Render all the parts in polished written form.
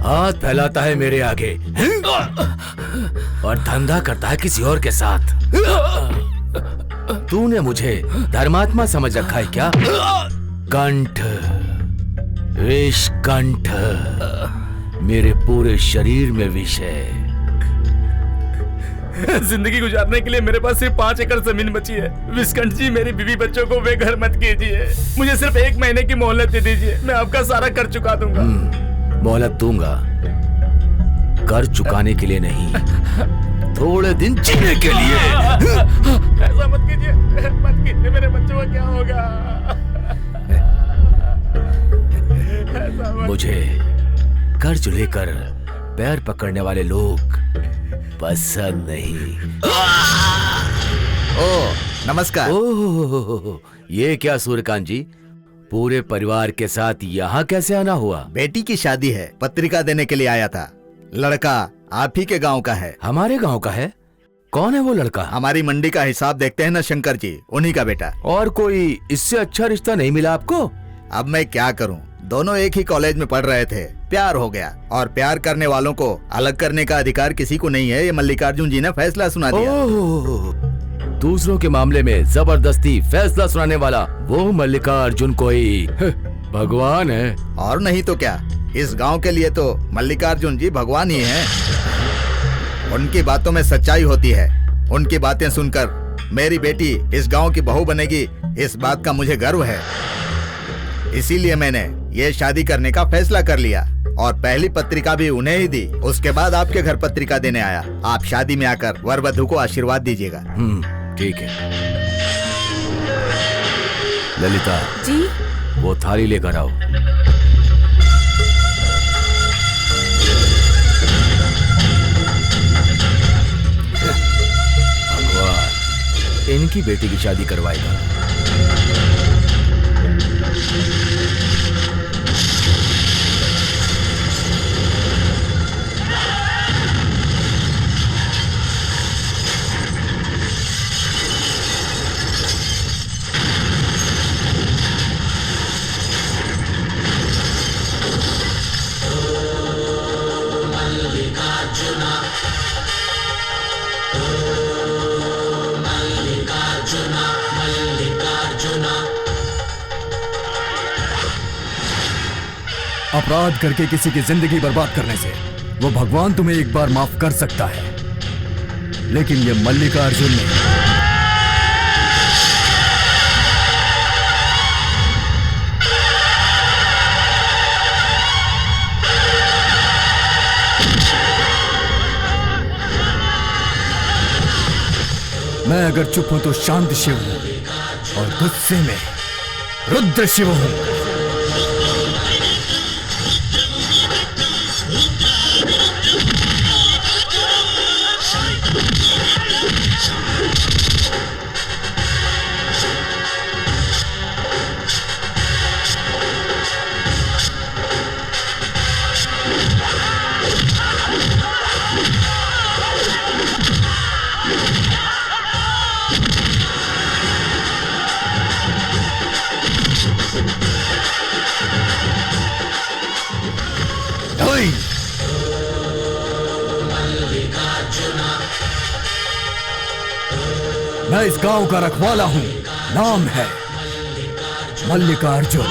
हाथ फैलाता है मेरे आगे और धंधा करता है किसी और के साथ। तूने मुझे धर्मात्मा समझ रखा है क्या? कंठ, विष कंठ, मेरे पूरे शरीर में विष है। जिंदगी गुजारने के लिए मेरे पास सिर्फ 5 एकड़ जमीन बची है। विस्कंठ जी, मेरी बीवी बच्चों को बेघर मत कीजिए। मुझे सिर्फ 1 महीने की मोहलत दे दीजिए, मैं आपका सारा कर चुका दूंगा। मोहलत दूंगा, कर चुकाने के लिए नहीं, थोड़े दिन जीने के लिए। ऐसा मत कीजिए, मत कीजिए, मेरे बच्चों का क्या होगा? मुझे कर्ज लेकर पैर पकड़ने वाले लोग पसंद नहीं। नमस्कार। ओह, ये क्या सूर्यकांत जी, पूरे परिवार के साथ यहाँ कैसे आना हुआ? बेटी की शादी है, पत्रिका देने के लिए आया था। लड़का आप ही के गांव का है। हमारे गांव का है? कौन है वो लड़का? हमारी मंडी का हिसाब देखते हैं ना शंकर जी, उन्हीं का बेटा। और कोई इससे अच्छा रिश्ता नहीं मिला आपको? अब मैं क्या करूं, दोनों एक ही कॉलेज में पढ़ रहे थे, प्यार हो गया। और प्यार करने वालों को अलग करने का अधिकार किसी को नहीं है, ये मल्लिकार्जुन जी ने फैसला सुना दिया। ओह, दूसरों के मामले में जबरदस्ती फैसला सुनाने वाला वो मल्लिकार्जुन कोई भगवान है। और नहीं तो क्या, इस गांव के लिए तो मल्लिकार्जुन जी भगवान ही हैं। उनकी बातों में सच्चाई होती है। उनकी बातें सुनकर मेरी बेटी इस गांव की बहू बनेगी, इस बात का मुझे गर्व है। इसीलिए मैंने ये शादी करने का फैसला कर लिया और पहली पत्रिका भी उन्हें ही दी। उसके बाद आपके घर पत्रिका देने आया। आप शादी में आकर वर वधू को आशीर्वाद दीजिएगा। ठीक है। ललिता जी, वो थाली लेकर आओ। भगवान इनकी बेटी की शादी करवाएगा। अपराध करके किसी की जिंदगी बर्बाद करने से वो भगवान तुम्हें एक बार माफ कर सकता है, लेकिन ये मल्लिकार्जुन ने मैं अगर चुप हूं तो शांत शिव हूं और गुस्से में रुद्र शिव हूं। मैं इस गांव का रखवाला हूं, नाम है मल्लिकार्जुन।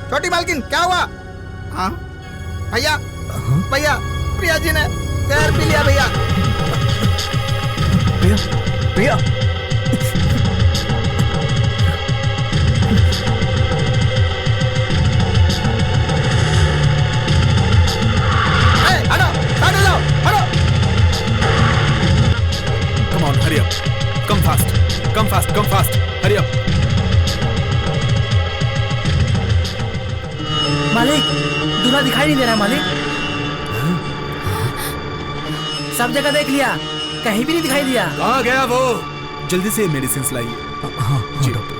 छोटी मालकिन क्या हुआ? हाँ भैया, भैया प्रिया जी ने जहर पी लिया भैया। प्रिया, प्रिया। हटो, हटो जाओ, हटो। Come on, hurry up. Come fast. Come fast. Come fast. Hurry up. मालिक, दूल्हा दिखाई नहीं दे रहा मालिक। सब जगह देख लिया, कहीं भी नहीं दिखाई दिया। कहाँ गया वो? जल्दी से मेडिसिन लाइए। हाँ जी डॉक्टर।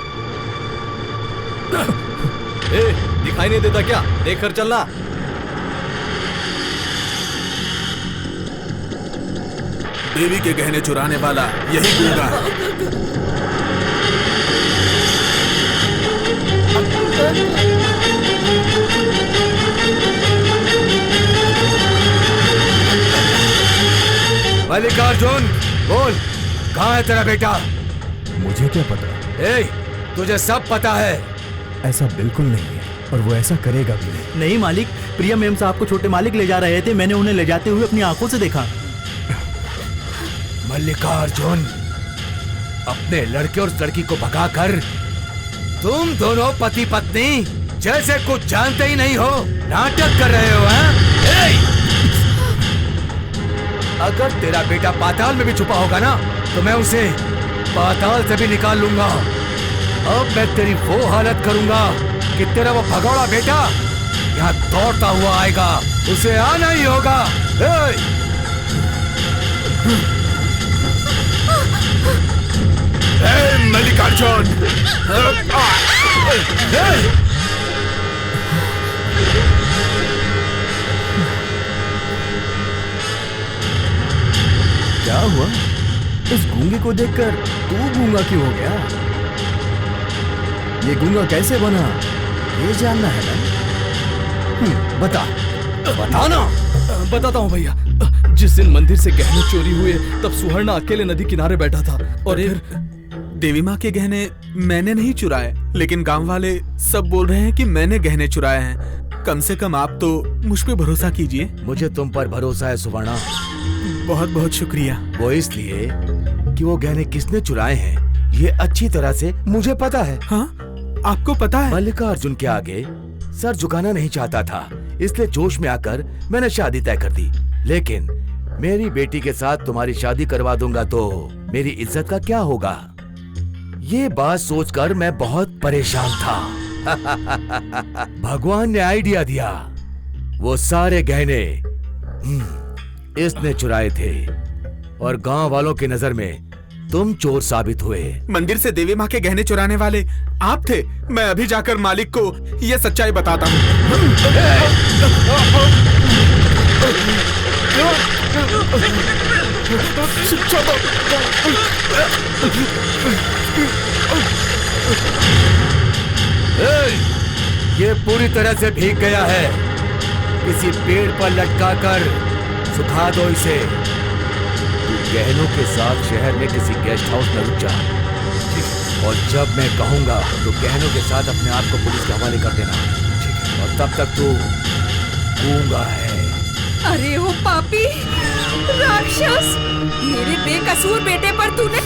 दिखाई नहीं देता क्या? देख कर चलना। देवी के गहने चुराने वाला यही गूंगा है। मल्लिकार्जुन, बोल, कहाँ है तेरा बेटा? मुझे क्या पता? तुझे सब पता है। ऐसा बिल्कुल नहीं है और वो ऐसा करेगा भी नहीं। नहीं मालिक, प्रिया मैम साहब को छोटे मालिक ले जा रहे थे, मैंने उन्हें ले जाते हुए अपनी आंखों से देखा। मल्लिकार्जुन, अपने लड़के और लड़की को भगाकर तुम दोनों पति पत्नी जैसे कुछ जानते ही नहीं हो, नाटक कर रहे हो, हैं? अगर तेरा बेटा पाताल में भी छुपा होगा ना, तो मैं उसे पाताल से भी निकाल लूंगा। अब मैं तेरी वो हालत करूंगा कि तेरा वो भगौड़ा बेटा यहाँ दौड़ता हुआ आएगा, उसे आना ही होगा। मल्लिकार्जुन, क्या हुआ? इस गूंगे को देखकर तू गूंगा क्यों हो गया? ये गूंगा कैसे बना, ये जानना है ना? बता, बताना। बताता हूँ भैया। जिस दिन मंदिर से गहने चोरी हुए, तब सुहर्णा अकेले नदी किनारे बैठा था और फिर देवी माँ के गहने मैंने नहीं चुराए, लेकिन गांव वाले सब बोल रहे हैं कि मैंने गहने चुराए हैं। कम से कम आप तो मुझ पे भरोसा कीजिए। मुझे तुम पर भरोसा है सुवर्णा। बहुत बहुत शुक्रिया। वो इसलिए कि वो गहने किसने चुराए हैं ये अच्छी तरह से मुझे पता है। हाँ, आपको पता है? मल्लिकार्जुन के आगे सर झुकाना नहीं चाहता था, इसलिए जोश में आकर मैंने शादी तय कर दी। लेकिन मेरी बेटी के साथ तुम्हारी शादी करवा दूंगा तो मेरी इज्जत का क्या होगा, ये बात सोचकर मैं बहुत परेशान था। भगवान ने आइडिया दिया। वो सारे गहने इसने चुराए थे और गांव वालों की नजर में तुम चोर साबित हुए। मंदिर से देवी माँ के गहने चुराने वाले आप थे। मैं अभी जाकर मालिक को यह सच्चाई बताता हूँ। ये पूरी तरह से भीग गया है, किसी पेड़ पर लटका कर सुखा दो इसे। तू गहनों के साथ शहर में किसी गेस्ट हाउस में रुक जा और जब मैं कहूंगा तो गहनों के साथ अपने आप को पुलिस के हवाले कर देना। और तब तक तू गूंगा है। अरे ओ पापी राक्षस, मेरे बेकसूर बेटे पर तूने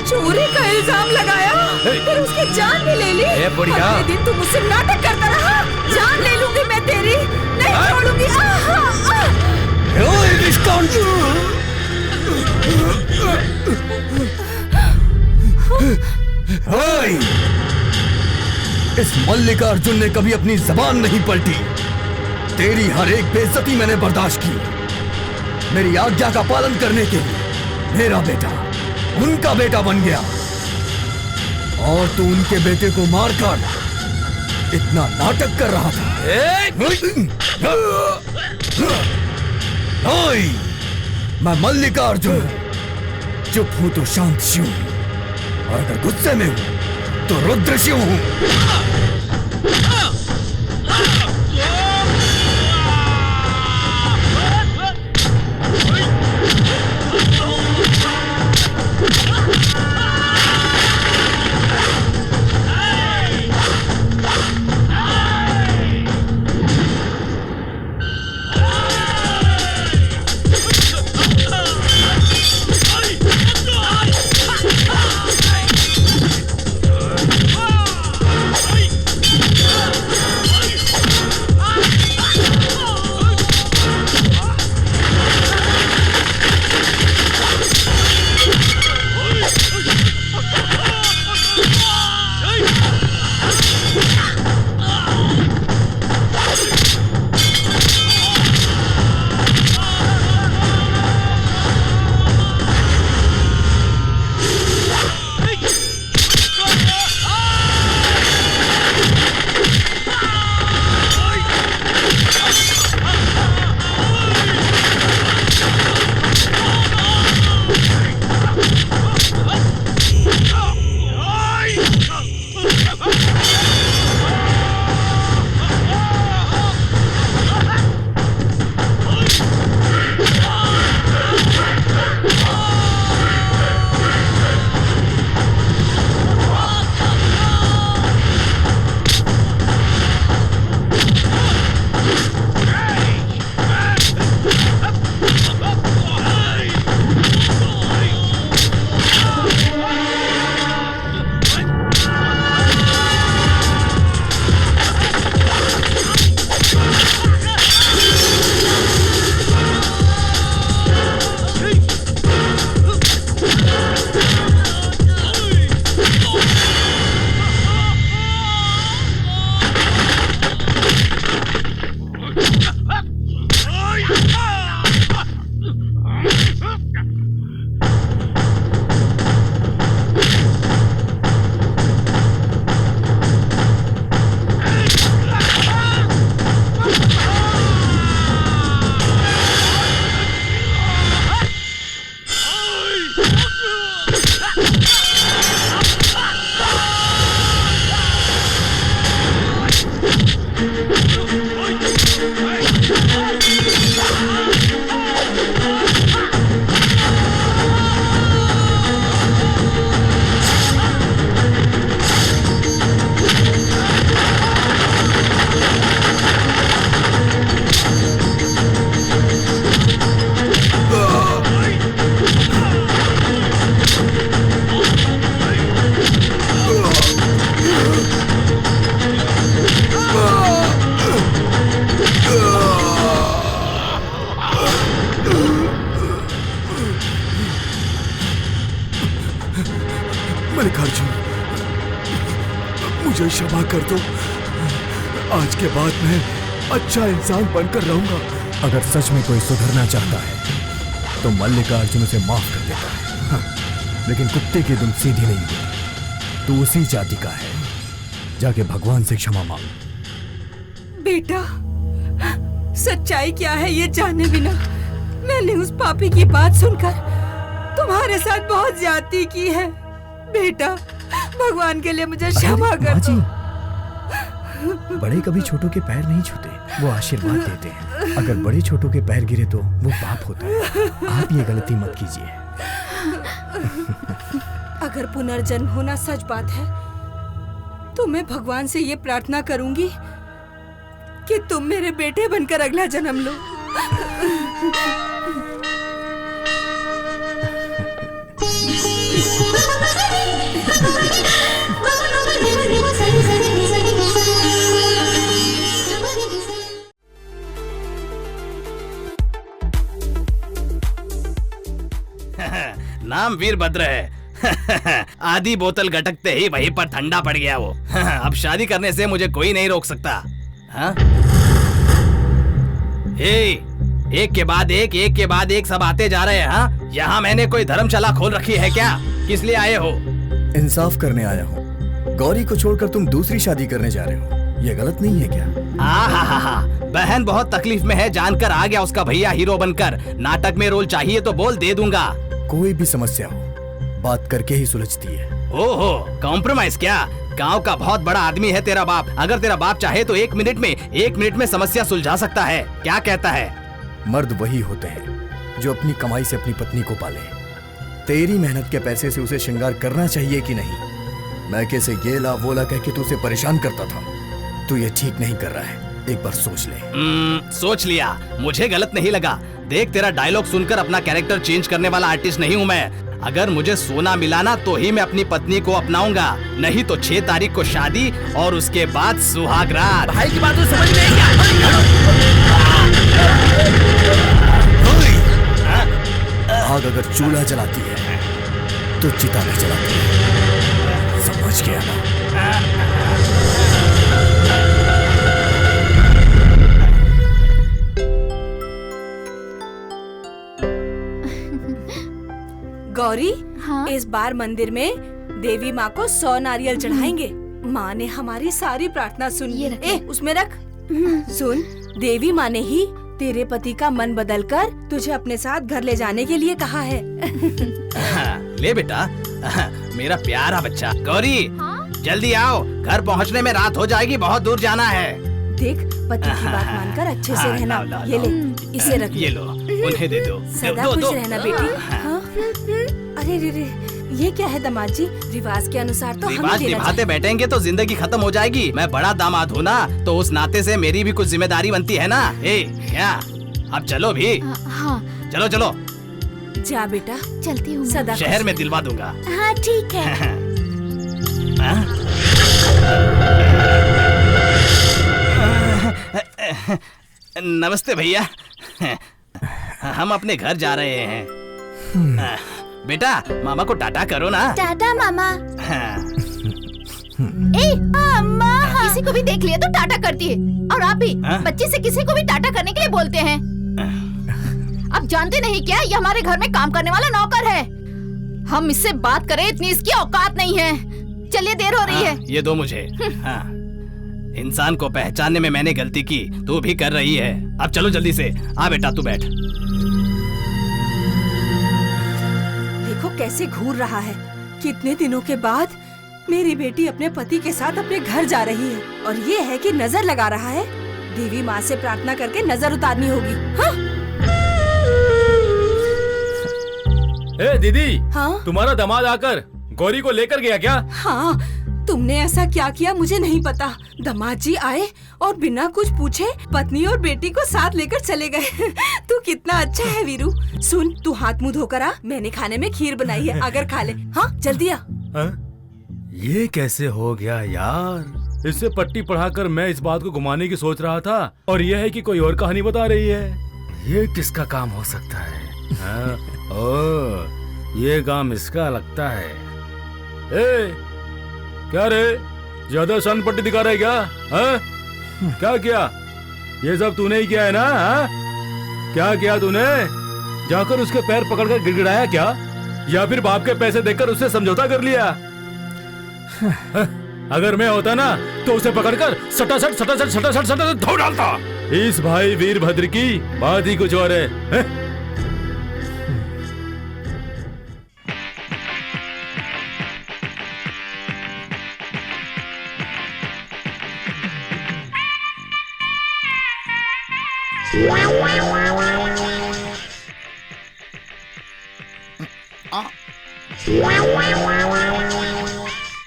चोरी का इल्जाम लगाया, फिर उसकी जान भी ले ली। अगले दिन तू मुझसे नाटक करता रहा। जान ले लूंगी मैं तेरी, नहीं छोड़ूंगी। इस मल्लिकार्जुन ने कभी अपनी जबान नहीं पलटी। तेरी हर एक बेइज्जती मैंने बर्दाश्त की। मेरी आज्ञा का पालन करने के लिए मेरा बेटा उनका बेटा बन गया और तू उनके बेटे को मारकर इतना नाटक कर रहा था। मैं मल्लिकार्जुन चुप हूं तो शांत शिव हूं, और अगर गुस्से में हूं तो रुद्र शिव हूं। क्षमा कर दो। आज के बाद मैं अच्छा इंसान बनकर रहूंगा। अगर सच में कोई सुधरना चाहता है तो मल्लिकार्जुन उसे माफ कर देता है। हाँ, लेकिन कुत्ते की दुम सीधी नहीं होती। तू उसी जाति का है, जाके भगवान से क्षमा मांग। बेटा, सच्चाई क्या है ये जाने बिना मैंने उस पापी की बात सुनकर तुम्हारे साथ बहुत ज्यादती की है। बेटा, भगवान के लिए मुझे क्षमा कर दो। बड़े कभी छोटों के पैर नहीं छूते, वो आशीर्वाद देते हैं। अगर बड़े छोटों के पैर गिरे तो वो पाप होता है। आप ये गलती मत कीजिए। अगर पुनर्जन्म होना सच बात है तो मैं भगवान से ये प्रार्थना करूंगी कि तुम मेरे बेटे बनकर अगला जन्म लो। नाम वीरभद्र है। आधी बोतल गटकते ही वहीं पर ठंडा पड़ गया वो। अब शादी करने से मुझे कोई नहीं रोक सकता। हाँ? एक के बाद एक सब आते जा रहे हैं। हाँ? यहाँ मैंने कोई धर्मशाला खोल रखी है क्या? किस लिए आए हो? इंसाफ करने आया हूँ। गौरी को छोड़कर तुम दूसरी शादी करने जा रहे हो, ये गलत नहीं है क्या? हा। बहन बहुत तकलीफ में है, जानकर आ गया उसका भैया हीरो बनकर। नाटक में रोल चाहिए तो बोल, दे दूंगा। कोई भी समस्या हो बात करके ही सुलझती है। ओहो, कॉम्प्रोमाइज क्या? गांव का बहुत बड़ा आदमी है तेरा बाप। अगर तेरा बाप चाहे तो एक मिनट में समस्या सुलझा सकता है। क्या कहता है? मर्द वही होते हैं जो अपनी कमाई से अपनी पत्नी को पाले। तेरी मेहनत के पैसे से उसे श्रृंगार करना चाहिए कि नहीं? मैं कैसे ये ला वो ला कह के तू उसे परेशान करता था। तू ये ठीक नहीं कर रहा है, एक बार सोच ले। सोच लिया, मुझे गलत नहीं लगा। देख, तेरा डायलॉग सुनकर अपना कैरेक्टर चेंज करने वाला आर्टिस्ट नहीं हूँ मैं। अगर मुझे सोना मिला ना तो ही मैं अपनी पत्नी को अपनाऊंगा, नहीं तो 6 तारीख को शादी और उसके बाद सुहाग रात। भाई की बात तो समझ में नहीं क्या? आग अगर चूल्हा जलाती है तो चिता भी जलाती है, समझ गया ना? गौरी, हाँ? इस बार मंदिर में देवी माँ को 100 नारियल चढ़ाएंगे। माँ ने हमारी सारी प्रार्थना सुन ली। उसमें रख। सुन, देवी माँ ने ही तेरे पति का मन बदलकर तुझे अपने साथ घर ले जाने के लिए कहा है। ले बेटा, मेरा प्यारा बच्चा। गौरी, हाँ? जल्दी आओ, घर पहुँचने में रात हो जाएगी, बहुत दूर जाना है। देख, पति की बात मानकर अच्छे से रहना। लाओ, ये ले, इसे रख। ये लो, उन्हें दे दो। सदा दो, खुश दो। रहना बेटी। हाँ? अरे रे, ये क्या है दामाद जी? रिवाज के अनुसार तो हमें रिवाज देना निभाते चाहिए। बैठेंगे तो जिंदगी खत्म हो जाएगी। मैं बड़ा दामाद हूँ ना, तो उस नाते से मेरी भी कुछ जिम्मेदारी बनती है ना। क्या? अब चलो भी। हाँ, चलो चलो, जा बेटा, चलती हूँ। सदा शहर में दिलवा दूंगा। हाँ ठीक है। नमस्ते भैया, हम अपने घर जा रहे हैं। बेटा, मामा को टाटा करो ना। टाटा मामा। हाँ। ए अम्मा, किसी को भी देख लिया तो टाटा करती है, और आप भी हाँ? बच्चे से किसी को भी टाटा करने के लिए बोलते हैं। अब जानते नहीं क्या, ये हमारे घर में काम करने वाला नौकर है। हम इससे बात करें इतनी इसकी औकात नहीं है। चलिए, देर हो रही है। ये दो मुझे। हाँ। इंसान को पहचानने में मैंने गलती की, तू भी कर रही है। अब चलो जल्दी से। आ बेटा, तू बैठ। देखो कैसे घूर रहा है। कितने दिनों के बाद मेरी बेटी अपने पति के साथ अपने घर जा रही है, और ये है कि नजर लगा रहा है। देवी माँ से प्रार्थना करके नजर उतारनी होगी। हाँ? ए दीदी, हाँ? तुम्हारा दामाद आकर गौरी को लेकर गया क्या? हाँ, तुमने ऐसा क्या किया मुझे नहीं पता। दामाद जी आए और बिना कुछ पूछे पत्नी और बेटी को साथ लेकर चले गए। तू कितना अच्छा है वीरू। सुन, तू हाथ मुंह धोकर आ, मैंने खाने में खीर बनाई है, अगर खा ले। हाँ, जल्दी आ। ये कैसे हो गया यार? इससे पट्टी पढ़ाकर मैं इस बात को घुमाने की सोच रहा था, और यह है कि कोई और कहानी बता रही है। ये किसका काम हो सकता है? हाँ? ओह, ये काम इसका लगता है। ए, क्या रे, ज्यादा सन पट्टी दिखा रहा है क्या? हाँ? क्या किया? ये सब तूने ही किया है ना? हाँ? क्या किया तूने? जाकर उसके पैर पकड़कर गिड़गिड़ाया क्या? या फिर बाप के पैसे देकर उससे समझौता कर लिया? अगर मैं होता ना तो उसे पकड़कर सटासट धो डालता। इस भाई वीरभद्र की बात ही कुछ और है?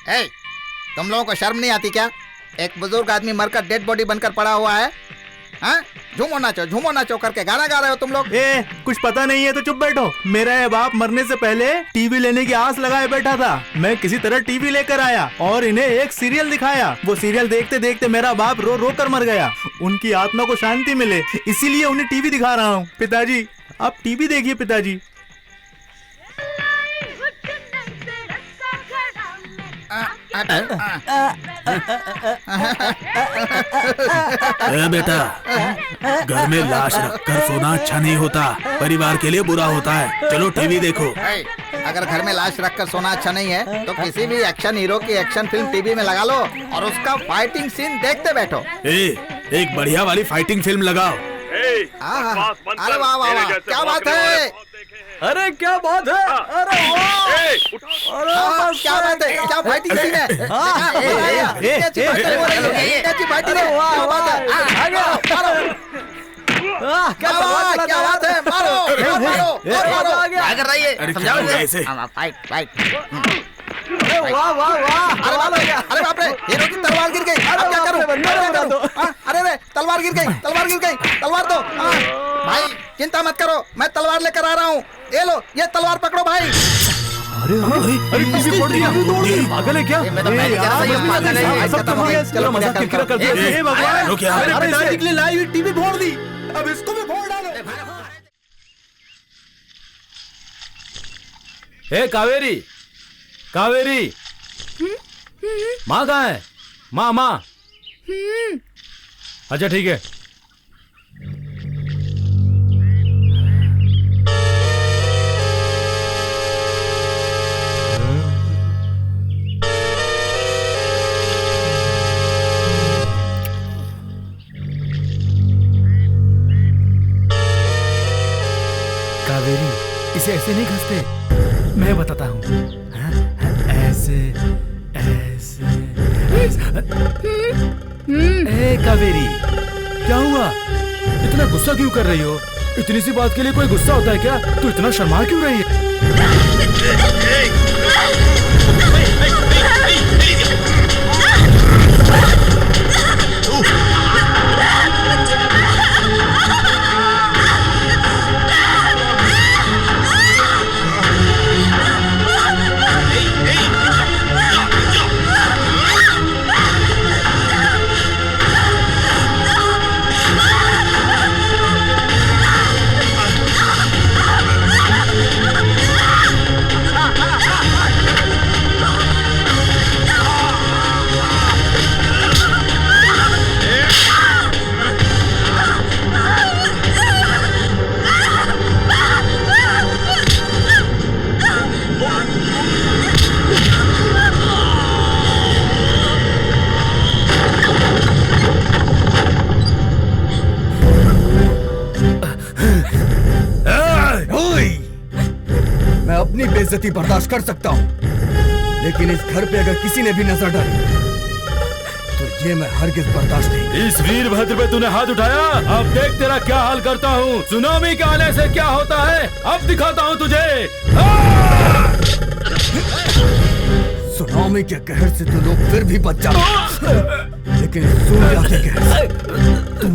ए, तुम लोगों को शर्म नहीं आती क्या? एक बुजुर्ग आदमी मरकर डेड बॉडी बनकर पड़ा हुआ है। हाँ? झूमो नाचो करके गाना गा रहे हो तुम लोग। कुछ पता नहीं है तो चुप बैठो। मेरा ये बाप मरने से पहले टीवी लेने की आस लगाए बैठा था। मैं किसी तरह टीवी लेकर आया और इन्हें एक सीरियल दिखाया। वो सीरियल देखते देखते मेरा बाप रो रो कर मर गया। उनकी आत्मा को शांति मिले इसीलिए उन्हें टीवी दिखा रहा हूँ। पिताजी आप टीवी देखिए पिताजी। बेटा, घर में लाश रखकर सोना अच्छा नहीं होता, परिवार के लिए बुरा होता है। चलो टीवी देखो। अगर घर में लाश रखकर सोना अच्छा नहीं है तो किसी भी एक्शन हीरो की एक्शन फिल्म टीवी में लगा लो और उसका फाइटिंग सीन देखते बैठो। एक बढ़िया वाली फाइटिंग फिल्म लगाओ। अरे वाह वाह वाह, क्या बात है? अरे क्या बात है? अरे क्या बात है? क्या फाइटिंग सीन है? क्या बात है? मारो क्या कर रही है? समझाओ ऐसे। वाह वाह वाह! अरे बाप रे, हीरो की तलवार गिर गई। अब क्या करूं? अरे तलवार गिर गई, तलवार दो। भाई चिंता मत करो, मैं तलवार लेकर आ रहा हूँ। ये लो, ये तलवार पकड़ो भाई। अरे टीवी फोड़ दिया। पागल है क्या? लाइव टीवी फोड़ दी, अब इसको भी फोड़ डालो। ए कावेरी, माँ कहाँ है? माँ। अच्छा ठीक है। कावेरी, इसे ऐसे नहीं घसते, मैं बताता हूँ। ऐसे। ए कावेरी, क्या हुआ? इतना गुस्सा क्यों कर रही हो? इतनी सी बात के लिए कोई गुस्सा होता है क्या? तू इतना शर्मा क्यों रही है? अपनी बेइज्जती बर्दाश्त कर सकता हूँ, लेकिन इस घर पे अगर किसी ने भी नजर डाली तो ये मैं हरगिज बर्दाश्त नहीं। इस वीरभद्र पे तूने हाथ उठाया, अब देख तेरा क्या हाल करता हूँ। सुनामी के आने से क्या होता है अब दिखाता हूँ तुझे। सुनामी के कहर से तो लोग फिर भी बच जाते, लेकिन सूर्या के कहर से तुम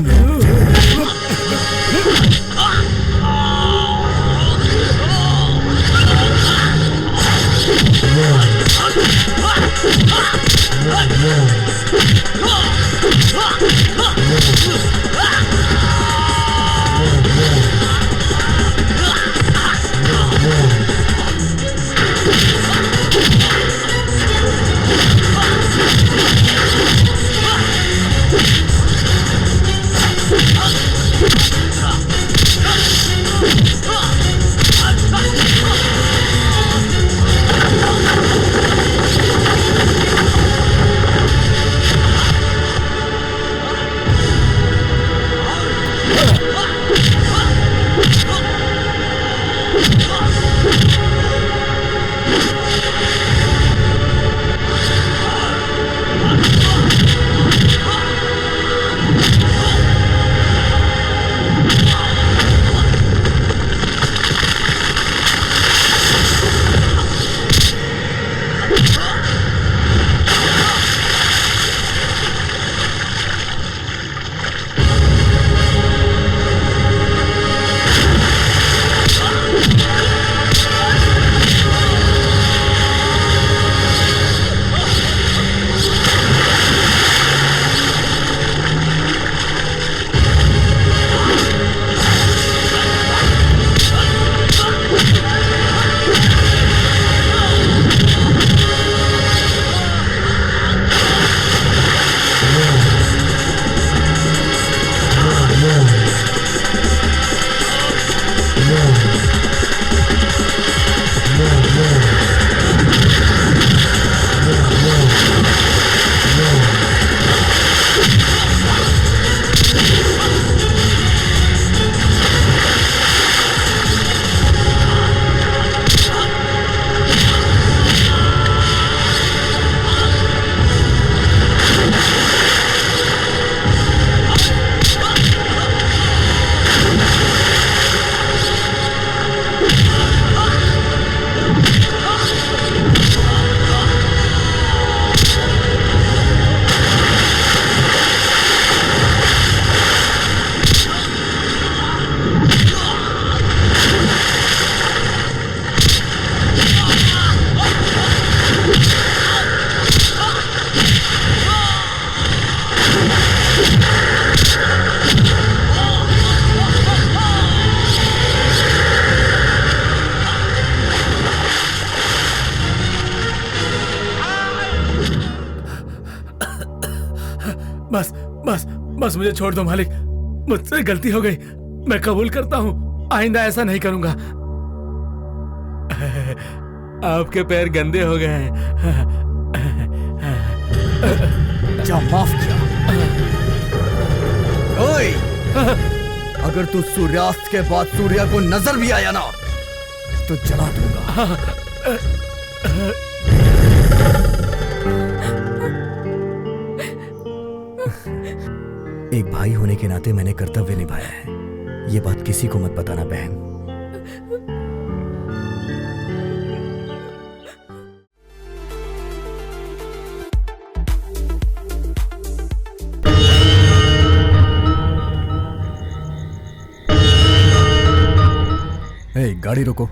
बस मुझे छोड़ दो मालिक, मुझसे गलती हो गई, मैं कबूल करता हूँ, आइंदा ऐसा नहीं करूंगा। आपके पैर गंदे हो गए हैं। क्या माफ किया? ओए, अगर तू सूर्यास्त के बाद सूर्य को नजर भी आया ना तो जला दूंगा। एक भाई होने के नाते मैंने कर्तव्य निभाया है, ये बात किसी को मत बताना बहन। गाड़ी रोको।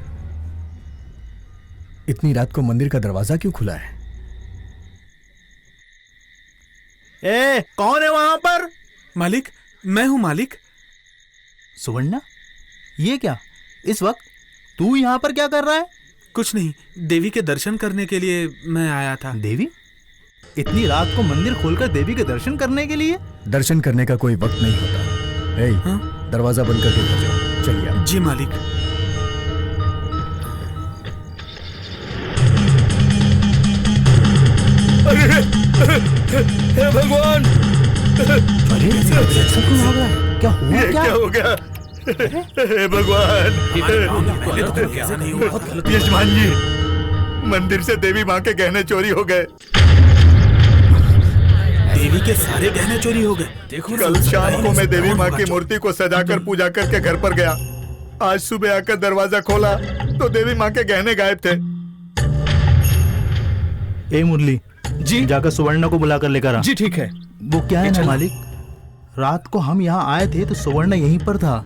इतनी रात को मंदिर का दरवाजा क्यों खुला है? कौन है वहां पर? मालिक, मैं हूं मालिक। सुवर्णा, ये क्या इस वक्त तू यहाँ पर क्या कर रहा है? कुछ नहीं, देवी के दर्शन करने के लिए मैं आया था। देवी? इतनी रात को मंदिर खोलकर देवी के दर्शन करने के लिए? दर्शन करने का कोई वक्त नहीं होता। हाँ? दरवाजा बंद करके घर जाओ। चलिए। जी मालिक। हे भगवान! अरे क्या हुआ? क्या हो गया? हे भगवान! यजमान जी, मंदिर से देवी माँ के गहने चोरी हो गए। देवी के सारे गहने चोरी हो गए? देखो, कल शाम को मैं देवी माँ की मूर्ति को सजाकर पूजा करके घर पर गया। आज सुबह आकर दरवाजा खोला तो देवी माँ के गहने गायब थे। ए मुरली जी, जाकर सुवर्णा को बुलाकर लेकर आ। जी ठीक है। वो क्या है ना मालिक, रात को हम यहाँ आए थे तो सुवर्णा यहीं पर था,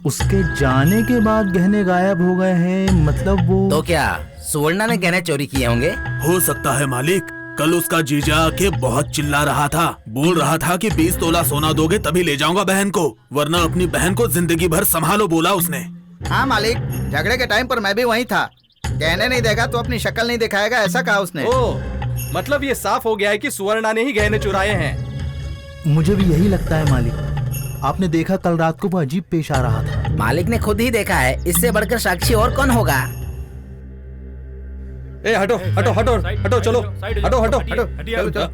उसके जाने के बाद गहने गायब हो गए हैं। मतलब वो तो क्या सुवर्णा ने गहने चोरी किए होंगे? हो सकता है मालिक। कल उसका जीजा के बहुत चिल्ला रहा था, बोल रहा था कि 20 तोला सोना दोगे तभी ले जाऊंगा बहन को, वरना अपनी बहन को जिंदगी भर संभालो, बोला उसने। हाँ मालिक, झगड़े के टाइम पर मैं भी वहीं था। गहने नहीं देगा तो अपनी शक्ल नहीं दिखाएगा, ऐसा कहा उसने। मतलब ये साफ हो गया है कि सुवर्णा ने ही गहने चुराए हैं। मुझे भी यही लगता है मालिक। आपने देखा कल रात को वो अजीब पेश आ रहा था। मालिक ने खुद ही देखा है, इससे बढ़कर साक्षी और कौन होगा? ए हटो हटो हटो हटो, चलो हटो हटो हटो।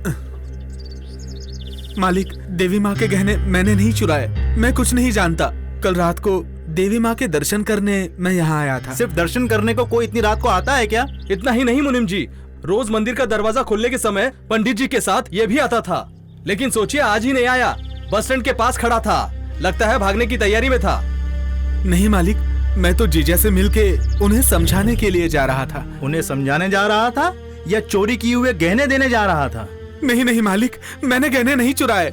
मालिक, देवी माँ के गहने मैंने नहीं चुराए, मैं कुछ नहीं जानता। कल रात को देवी माँ के दर्शन करने मैं यहाँ आया था। सिर्फ दर्शन करने को कोई इतनी रात को आता है क्या? इतना ही नहीं मुनिम जी, रोज मंदिर का दरवाजा खुलने के समय पंडित जी के साथ ये भी आता था, लेकिन सोचिए आज ही नहीं आया। बस स्टैंड के पास खड़ा था, लगता है भागने की तैयारी में था। नहीं मालिक, मैं तो जीजा से मिलके उन्हें समझाने के लिए जा रहा था। उन्हें समझाने जा रहा था या चोरी किए हुए गहने देने जा रहा था? नहीं नहीं मालिक, मैंने गहने नहीं चुराए।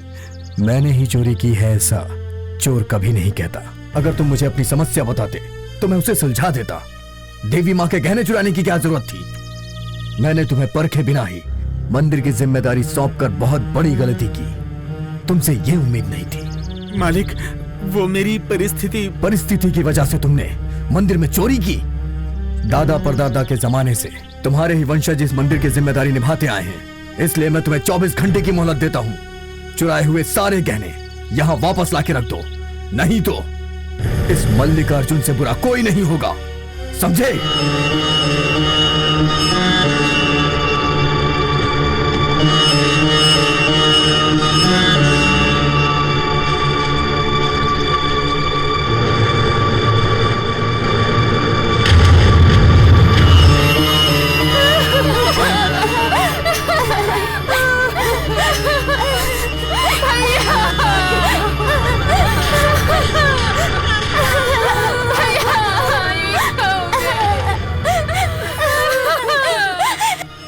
मैंने ही चोरी की है ऐसा चोर कभी नहीं कहता। अगर तुम मुझे अपनी समस्या बताते तो मैं उसे सुलझा देता। देवी माँ के गहने चुराने की क्या जरूरत थी? मैंने तुम्हें परखे बिना ही मंदिर की जिम्मेदारी सौंपकर बहुत बड़ी गलती की। तुमसे ये उम्मीद नहीं थी। मालिक, वो मेरी परिस्थिति की वजह से तुमने मंदिर में चोरी की। दादा परदादा के जमाने से तुम्हारे ही वंशज इस मंदिर की जिम्मेदारी निभाते आए हैं, इसलिए मैं तुम्हें 24 घंटे की मोहलत देता हूँ। चुराए हुए सारे गहने यहाँ वापस लाके रख दो, नहीं तो इस मल्लिकार्जुन से बुरा कोई नहीं होगा, समझे?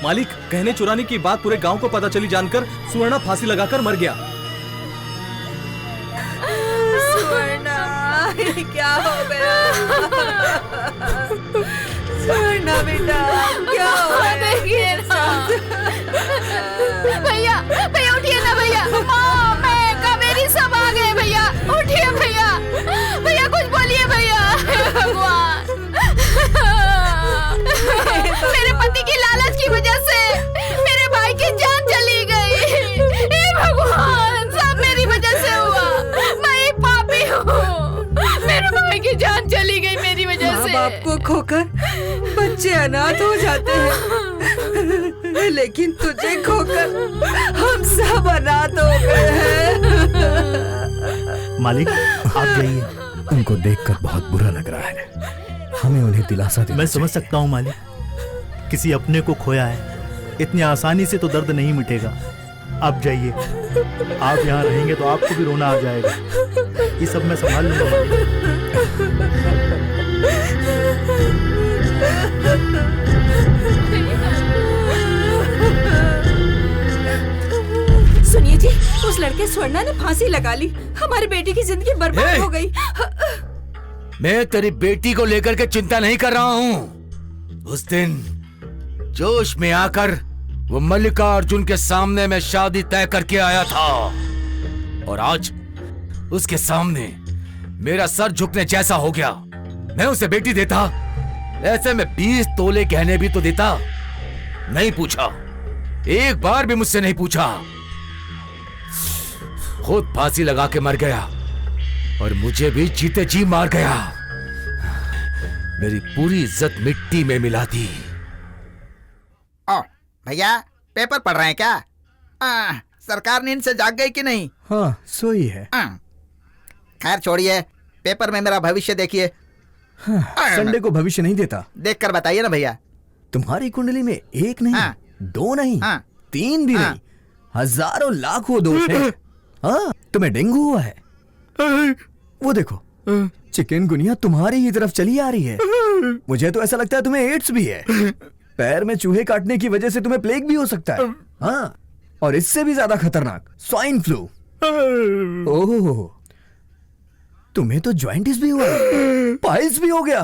मालिक, गहने चुराने की बात पूरे गांव को पता चली जानकर सुवर्णा फांसी लगाकर मर गया। सुवर्णा, क्या हो गया? सुवर्णा बेटा, क्या हो गया? देखिए ना भैया, भैया उठिए ना भैया। माँ, मैं कावेरी सब आ गए भैया, उठिए भैया। भैया कुछ बोलिए भैया। भगवान, मेरे पति की लालच की वजह से मेरे भाई की जान चली गई। हे भगवान, सब मेरी वजह बाप को खोकर बच्चे अनाथ हो जाते हैं, लेकिन तुझे खोकर हम सब अनाथ हो गए हैं। मालिक आप जाइए। उनको देखकर बहुत बुरा लग रहा है, हमें उन्हें दिलासा देना मैं समझ सकता हूँ मालिक, किसी अपने को खोया है, इतनी आसानी से तो दर्द नहीं मिटेगा। आप जाइए, आप यहाँ रहेंगे तो आपको भी रोना आ जाएगा। ये सब मैं संभाल लूंगा मालिक। सुनिए जी, उस लड़के स्वर्णा ने फांसी लगा ली, हमारी बेटी की जिंदगी बर्बाद हो गई। मैं तेरी बेटी को लेकर के चिंता नहीं कर रहा हूँ। उस दिन जोश में आकर वो मल्लिकार्जुन के सामने मैं शादी तय करके आया था, और आज उसके सामने मेरा सर झुकने जैसा हो गया। मैं उसे बेटी देता, ऐसे में 20 तोले गहने भी तो देता। नहीं पूछा, एक बार भी मुझसे नहीं पूछा। खुद फांसी लगा के मर गया और मुझे भी जीते जी मार गया। मेरी पूरी इज्जत मिट्टी में मिला दी। ओ भैया, पेपर पढ़ रहे हैं क्या? सरकार नींद से जाग गई कि नहीं? हाँ, सोई है। खैर छोड़िए, पेपर में मेरा भविष्य देखिए। संडे को भविष्य नहीं देता। देख कर बताइए ना भैया। तुम्हारी कुंडली में एक नहीं, दो नहीं, 3 भी नहीं, हजारों लाखों दोष है। हाँ, तुम्हें डेंगू हुआ है। वो देखो, चिकनगुनिया तुम्हारी ही तरफ चली आ रही है। मुझे तो ऐसा लगता है तुम्हें एड्स भी है। पैर में चूहे काटने की वजह से तुम्हें प्लेग भी हो सकता है। हाँ, और इससे भी ज्यादा खतरनाक स्वाइन फ्लू। ओह, तुम्हें तो जॉइंटिस भी हुआ, पाइल्स भी हो गया।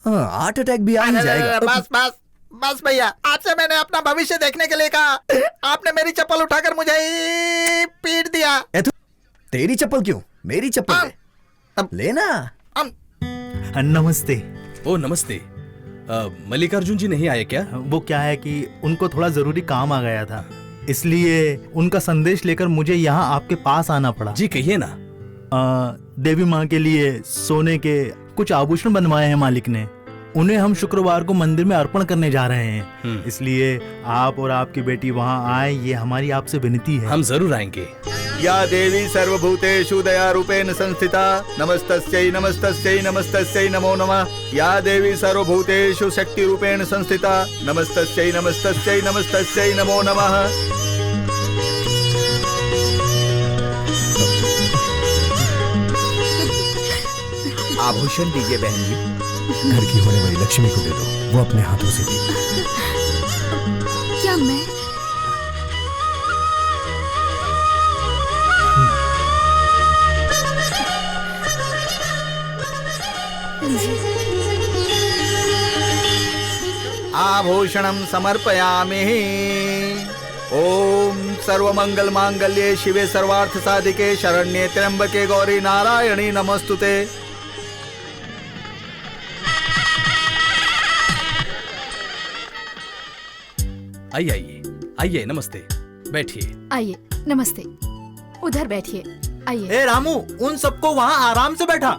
हार्ट अटैक भी आ ही जाएगा। बस बस बस भैया, आपसे मैंने अपना भविष्य देखने के लिए कहा, आपने मेरी चप्पल उठाकर मुझे पीट दिया। तेरी चप्पल क्यों? मेरी चप्पल है। लेना। नमस्ते। ओ नमस्ते। मल्लिकार्जुन जी नहीं आए क्या? वो क्या है कि उनको थोड़ा जरूरी काम आ गया था, इसलिए उनका संदेश लेकर मुझे यहाँ आपके पास आना पड़ा। जी कहिए ना। देवी माँ के लिए सोने के कुछ आभूषण बनवाए हैं मालिक ने, उन्हें हम शुक्रवार को मंदिर में अर्पण करने जा रहे हैं। इसलिए आप और आपकी बेटी वहाँ आए, ये हमारी आपसे विनती है। हम जरूर आएंगे। या देवी सर्वभूतेषु दयारूपेण संस्थिता नमस्तस्यै नमस्तस्यै नमस्तस्यै नमो नमः। या देवी सर्वभूतेषु शक्ति रूपेण संस्थिता नमस्तस्यै नमस्तस्यै नमस्तस्यै नमो नमः। आभूषण दीजिए बहन जी। घर की होने वाली लक्ष्मी को दे दो, वो अपने हाथों से दी। क्या मैं? आभूषणं समर्पयामि। ओम सर्वमंगल मांगल्ये शिवे सर्वार्थ साधिके शरण्ये त्र्यंबके गौरी नारायणी नमस्तुते। आइए आइए आइए, नमस्ते, बैठिए। आइए, नमस्ते, उधर बैठिए। आइए। ए रामू, उन सबको वहाँ आराम से बैठा।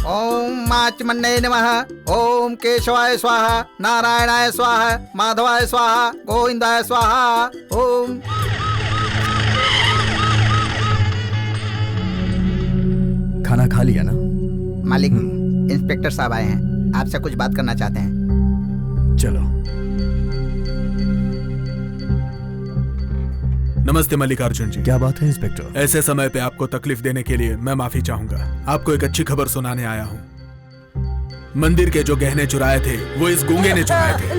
ओम माचमन्ने नमः। ओम केशवाय स्वाहा, नारायणाय स्वाहा, माधवाय स्वाहा, गोविंदाय स्वाहा। ओम। खाना खा लिया ना? मालिक, इंस्पेक्टर साहब आए हैं, आपसे कुछ बात करना चाहते हैं। चलो। नमस्ते मल्लिकार्जुन जी। क्या बात है इंस्पेक्टर? ऐसे समय पे आपको तकलीफ देने के लिए मैं माफी चाहूंगा। आपको एक अच्छी खबर सुनाने आया हूँ। मंदिर के जो गहने चुराए थे वो इस गूंगे ने चुराए थे।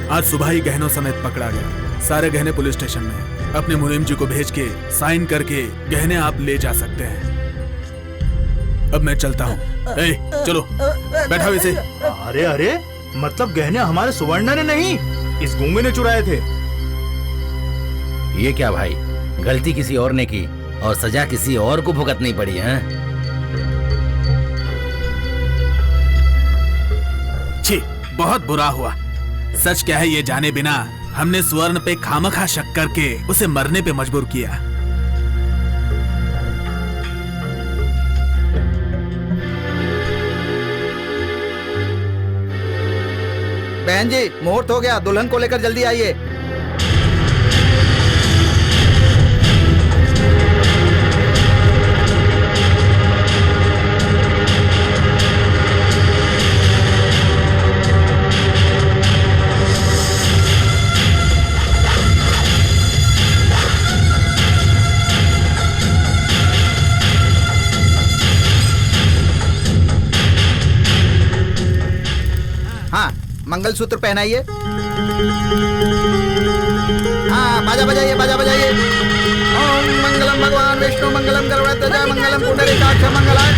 आज सुबह ही गहनों समेत पकड़ा गया। सारे गहने पुलिस स्टेशन में। अपने मुनीम जी को भेज के साइन करके गहने आप ले जा सकते हैं। अब मैं चलता हूँ। चलो बैठा इसे। अरे अरे, मतलब गहने हमारे सुवर्णा ने नहीं, इस गूंगे ने चुराए थे। ये क्या भाई, गलती किसी और ने की और सजा किसी और को भुगतनी पड़ी है। छी, बहुत बुरा हुआ। सच क्या है ये जाने बिना हमने स्वर्ण पे खामखा शक करके उसे मरने पे मजबूर किया। बहन जी, मुहूर्त हो गया, दुल्हन को लेकर जल्दी आइए। हाँ, मंगलसूत्र पहनाइए। हाँ, बाजा बजाइए, बाजा बजाइए। ओम मंगलम भगवान विष्णु मंगलम गरुड़ध्वज मंगलम पुंडरीकाक्ष मंगलाय।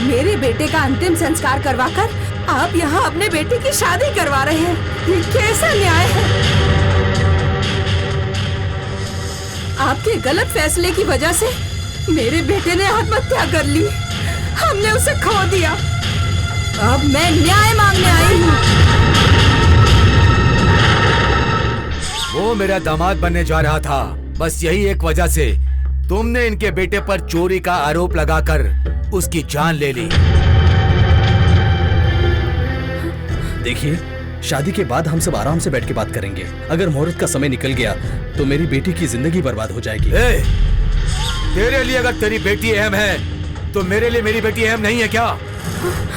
मेरे बेटे का अंतिम संस्कार करवाकर आप यहाँ अपने बेटे की शादी करवा रहे हैं, ये कैसा न्याय है? आपके गलत फैसले की वजह से मेरे बेटे ने आत्महत्या कर ली। हमने उसे खो दिया। अब मैं न्याय मांगने आई हूँ। वो मेरा दामाद बनने जा रहा था, बस यही एक वजह से तुमने इनके बेटे पर चोरी का आरोप लगाकर उसकी जान ले ली। देखिए, शादी के बाद हम सब आराम से बैठ के बात करेंगे। अगर मुहूर्त का समय निकल गया तो मेरी बेटी की जिंदगी बर्बाद हो जाएगी। तेरे लिए अगर तेरी बेटी अहम है तो मेरे लिए मेरी बेटी अहम नहीं है क्या?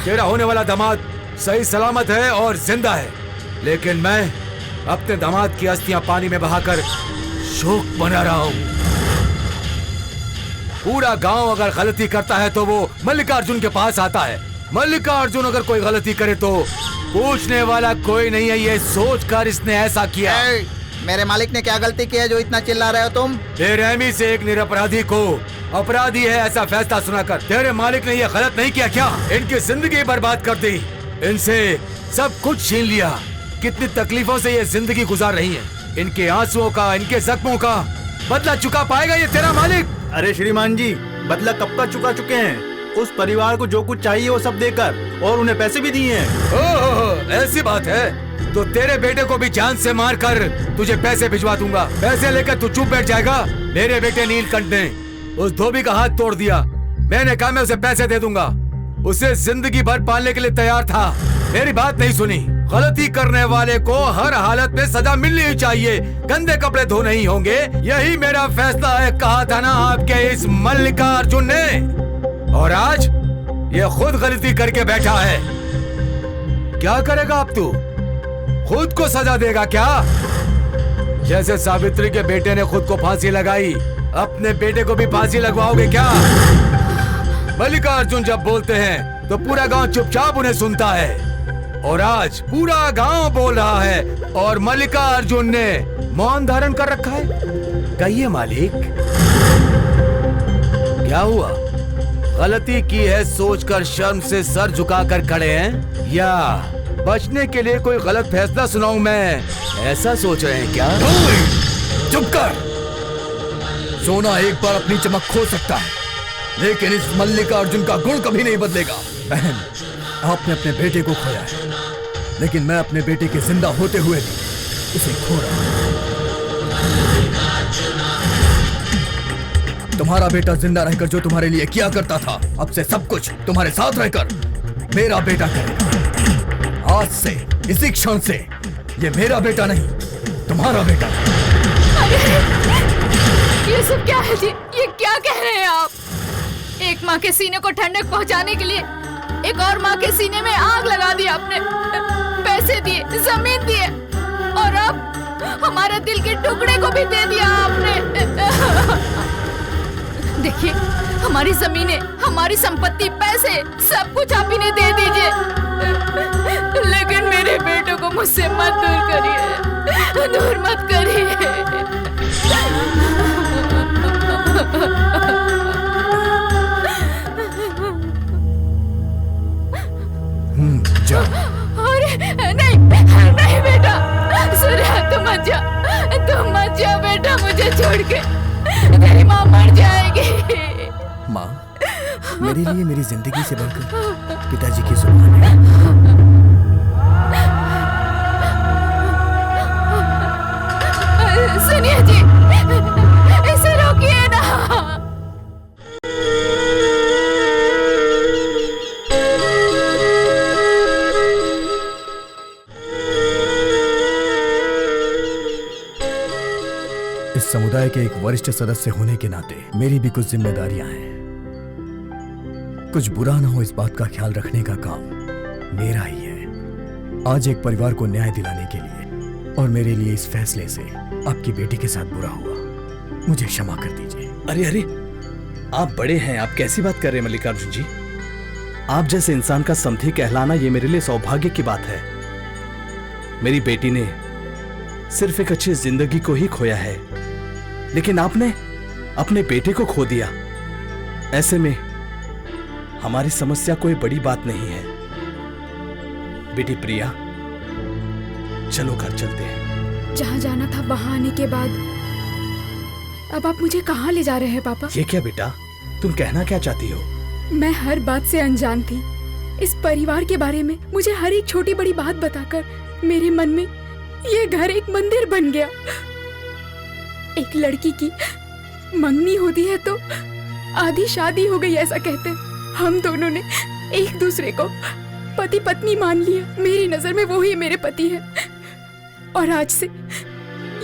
तेरा होने वाला दामाद सही सलामत है और जिंदा है, लेकिन मैं अपने दामाद की अस्थियां पानी में बहाकर शोक बना रहा हूँ। पूरा गांव अगर गलती करता है तो वो मल्लिकार्जुन के पास आता है। मल्लिकार्जुन अगर कोई गलती करे तो पूछने वाला कोई नहीं है, ये सोचकर इसने ऐसा किया। मेरे मालिक ने क्या गलती की है जो इतना चिल्ला रहे हो तुम? बेरहमी से एक निरपराधी को अपराधी है ऐसा फैसला सुनाकर तेरे मालिक ने ये गलत नहीं किया क्या? इनकी जिंदगी बर्बाद कर दी, इनसे सब कुछ छीन लिया। कितनी तकलीफों से ये जिंदगी गुजार रही है। इनके आंसुओं का, इनके जख्मों का बदला चुका पाएगा ये तेरा मालिक? अरे श्रीमान जी, बदला कब का चुका चुके हैं। उस परिवार को जो कुछ चाहिए वो सब देकर, और उन्हें पैसे भी दिए हैं। ओह, ऐसी बात है तो तेरे बेटे को भी जान से मार कर तुझे पैसे भिजवा दूंगा। पैसे लेकर तू चुप बैठ जाएगा? मेरे बेटे नीलकंठ ने उस धोबी का हाथ तोड़ दिया। मैंने कहा मैं उसे पैसे दे दूंगा, उसे जिंदगी भर पालने के लिए तैयार था। मेरी बात नहीं सुनी। गलती करने वाले को हर हालत में सजा मिलनी ही चाहिए, गंदे कपड़े धो नहीं होंगे, यही मेरा फैसला है। कहा था ना आपके इस मल्लिकार्जुन ने, और आज ये खुद गलती करके बैठा है। क्या करेगा अब तू? खुद को सजा देगा क्या? जैसे सावित्री के बेटे ने खुद को फांसी लगाई, अपने बेटे को भी फांसी लगवाओगे क्या? मल्लिकार्जुन जब बोलते हैं तो पूरा गांव चुपचाप उन्हें सुनता है, और आज पूरा गांव बोल रहा है और मल्लिकार्जुन ने मौन धारण कर रखा है। कहिए मालिक, क्या हुआ? गलती की है सोचकर शर्म से सर झुकाकर खड़े हैं, या बचने के लिए कोई गलत फैसला सुनाऊं मैं, ऐसा सोच रहे हैं क्या? चुप कर। सोना एक बार अपनी चमक खो सकता है, लेकिन इस मल्लिकार्जुन का गुण कभी नहीं बदलेगा। बहन, आपने अपने बेटे को खोया है, लेकिन मैं अपने बेटे के जिंदा होते हुए भी उसे खो रहा हूं। तुम्हारा बेटा जिंदा रहकर जो तुम्हारे लिए किया करता था, अब से सब कुछ तुम्हारे साथ रहकर मेरा बेटा करेगा। आज से, इसी क्षण से, ये मेरा बेटा नहीं, तुम्हारा बेटा। ये सब क्या है जी? ये क्या कह रहे हैं आप? एक माँ के सीने को ठंडक पहुँचाने के लिए एक और माँ के सीने में आग लगा दी आपने। पैसे दिए, जमीन दिए, और अब हमारे दिल के टुकड़े को भी दे दिया आपने। देखिए, हमारी जमीनें, हमारी संपत्ति, पैसे, सब कुछ आप इन्हें दे दीजिए, लेकिन मेरे बेटों को मुझसे मत दूर करिए, दूर मत करिए। अरे नहीं, नहीं बेटा, सूर्या तुम मत जा बेटा, मुझे छोड़ के। मेरी माँ मर जाएगी। माँ, मेरे लिए मेरी जिंदगी से बढ़कर पिताजी की जुबान है। समुदाय के एक वरिष्ठ सदस्य होने के नाते मेरी भी कुछ जिम्मेदारियां हैं। कुछ बुरा ना हो इस बात का ख्याल रखने का काम मेरा ही है। आज एक परिवार को न्याय दिलाने के लिए और मेरे लिए इस फैसले से आपकी बेटी के साथ बुरा हुआ, मुझे क्षमा कर दीजिए। अरे अरे, आप बड़े हैं, आप कैसी बात कर रहे हैं मल्लिकार्जुन जी? आप जैसे इंसान का समधी कहलाना ये मेरे लिए सौभाग्य की बात है। मेरी बेटी ने सिर्फ एक अच्छी जिंदगी को ही खोया है, लेकिन आपने अपने बेटे को खो दिया। ऐसे में हमारी समस्या कोई बड़ी बात नहीं है। बेटी प्रिया, चलो घर चलते हैं। जहाँ जाना था वहाँ आने के बाद अब आप मुझे कहाँ ले जा रहे हैं पापा? ये क्या बेटा, तुम कहना क्या चाहती हो? मैं हर बात से अनजान थी। इस परिवार के बारे में मुझे हर एक छोटी बड़ी बात बताकर मेरे मन में ये घर एक मंदिर बन गया। एक लड़की की मंगनी होती है तो आधी शादी हो गई ऐसा कहते हैं। हम दोनों ने एक दूसरे को पति पत्नी मान लिया। मेरी नजर में वो ही मेरे पति है और आज से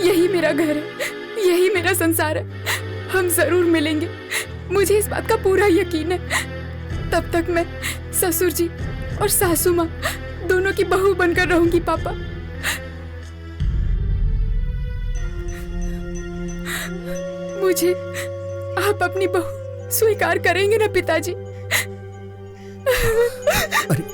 यही मेरा घर है, यही मेरा संसार है। हम जरूर मिलेंगे, मुझे इस बात का पूरा यकीन है। तब तक मैं ससुर जी और सासू माँ दोनों की बहू बनकर रहूंगी पापा। मुझे आप अपनी बहू स्वीकार करेंगे ना पिताजी? अरे